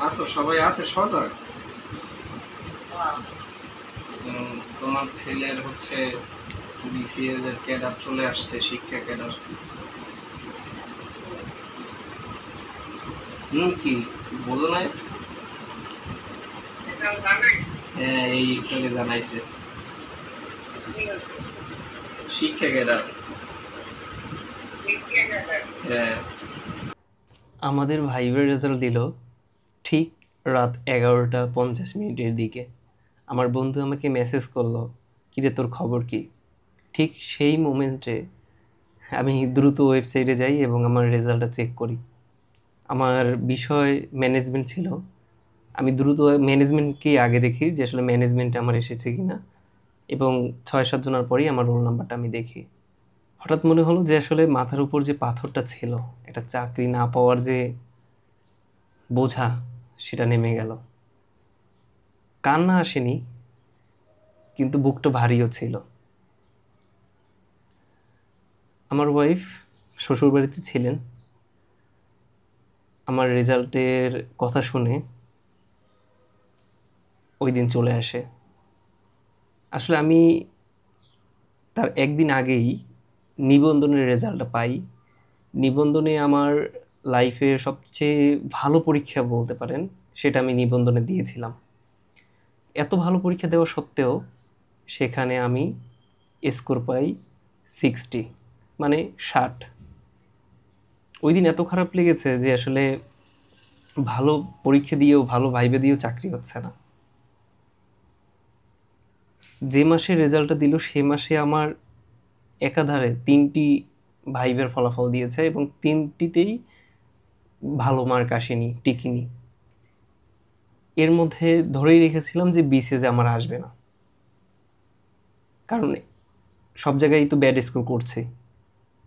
আছো, সবাই আছে সজাগ। তোমার ছেলের হচ্ছে বিসিএস এর ক্যাডার চলে আসছে, শিক্ষা ক্যাডার। কি বোঝো নাই? হ্যাঁ, এই একটু জানাইছে শিক্ষা ক্যাডার। হ্যাঁ, আমাদের ভাইভের রেজাল্ট দিল ঠিক রাত 11টা 50 মিনিটের দিকে। আমার বন্ধু আমাকে মেসেজ করলো, কিরে তোর খবর কি? ঠিক সেই মোমেন্টে আমি দ্রুত ওয়েবসাইটে যাই এবং আমার রেজাল্টটা চেক করি। আমার বিষয় ম্যানেজমেন্ট ছিল। আমি দ্রুত ম্যানেজমেন্টকেই আগে দেখি যে আসলে ম্যানেজমেন্টে আমার এসেছে কি না, এবং ৬-৭ জনের পরেই আমার রোল নাম্বারটা আমি দেখি। হঠাৎ মনে হলো যে আসলে মাথার উপর যে পাথরটা ছিল, একটা চাকরি না পাওয়ার যে বোঝা, সেটা নেমে গেল। কান্না আসেনি, কিন্তু বুকটা ভারীও ছিল। আমার ওয়াইফ শ্বশুরবাড়িতে ছিলেন। আমার রেজাল্টের কথা শুনে ওই দিন চলে আসে। আসলে আমি তার একদিন আগেই নিবন্ধনের রেজাল্টটা পাই। নিবন্ধনে আমার লাইফের সবচেয়ে ভালো পরীক্ষা বলতে পারেন, সেটা আমি নিবন্ধনে দিয়েছিলাম। এত ভালো পরীক্ষা দেওয়া সত্ত্বেও সেখানে আমি স্কোর পাই 60, মানে 60। ওই দিন এত খারাপ লেগেছে যে আসলে ভালো পরীক্ষা দিয়েও, ভালো ভাইবে দিয়েও চাকরি হচ্ছে না। যে মাসে রেজাল্টটা দিল সে মাসে আমার একাধারে ৩টি ভাইবের ফলাফল দিয়েছে এবং ৩টিতেই ভালো মার্ক আসেনি, টিকিনি। এর মধ্যে ধরেই রেখেছিলাম যে বিসিএসে আমার আসবে না, কারণ সব জায়গায় তো ব্যাড স্কোর করছে।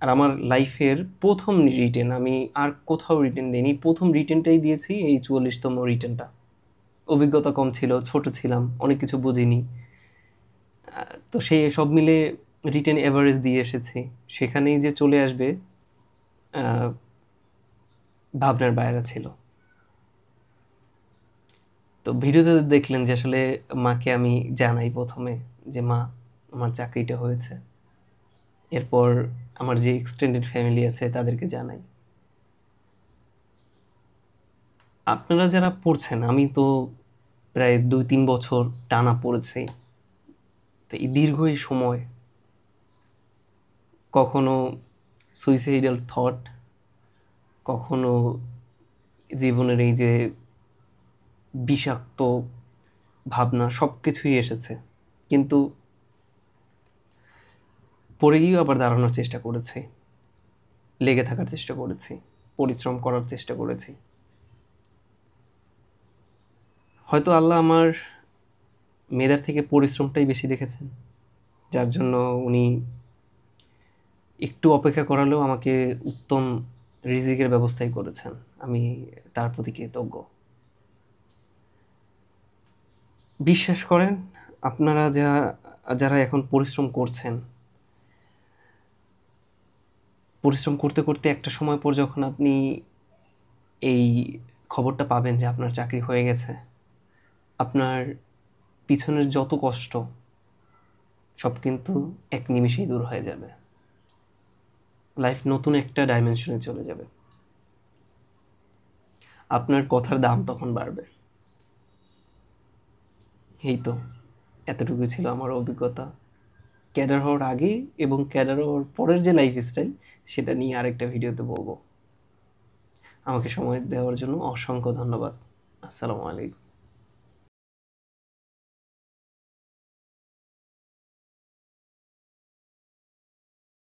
আর আমার লাইফের প্রথম রিটেন, আমি আর কোথাও রিটেন দিইনি, প্রথম রিটেনটাই দিয়েছি, এই ৪৪তম রিটেনটা। অভিজ্ঞতা কম ছিল, ছোট ছিলাম, অনেক কিছু বুঝিনি। তো সেই সব মিলে রিটেন এভারেজ দিয়ে এসেছি, সেখানেই যে চলে আসবে ভাবনার বাইরে ছিল। তো ভিডিওতে দেখলেন যে আসলে মাকে আমি জানাই প্রথমে যে মা, আমার চাকরিটা হয়েছে। এরপর আমার যে এক্সটেন্ডেড ফ্যামিলি আছে তাদেরকে জানাই। আপনারা যারা পড়ছেন, আমি তো প্রায় ২-৩ বছর টানা পড়েছি। তো এই দীর্ঘ এই সময় কখনো সুইসাইডাল থট, কখনো জীবনের এই যে বিষাক্ত ভাবনা, সব কিছুই এসেছে। কিন্তু পড়ে গিয়েও আবার দাঁড়ানোর চেষ্টা করেছি, লেগে থাকার চেষ্টা করেছি, পরিশ্রম করার চেষ্টা করেছি। হয়তো আল্লাহ আমার মেধার থেকে পরিশ্রমটাই বেশি দেখেছেন, যার জন্য উনি একটু অপেক্ষা করালেও আমাকে উত্তম রিজিকের ব্যবস্থাই করেছেন। আমি তার প্রতি কৃতজ্ঞ। বিশ্বাস করেন, আপনারা যারা এখন পরিশ্রম করছেন, পরিশ্রম করতে করতে একটা সময় পর যখন আপনি এই খবরটা পাবেন যে আপনার চাকরি হয়ে গেছে, আপনার পিছনের যত কষ্ট সব কিন্তু এক নিমিষেই দূর হয়ে যাবে। লাইফ নতুন একটা ডাইমেনশনে চলে যাবে। আপনার কথার দাম তখন বাড়বে। এই তো, এতটুকুই ছিল আমার অভিজ্ঞতা ক্যাডার হওয়ার আগে, এবং ক্যাডার হওয়ার পরের যে লাইফস্টাইল, সেটা নিয়ে আরেকটা ভিডিওতে বলবো। আমাকে সময় দেওয়ার জন্য অসংখ্য ধন্যবাদ। আসসালামু আলাইকুম।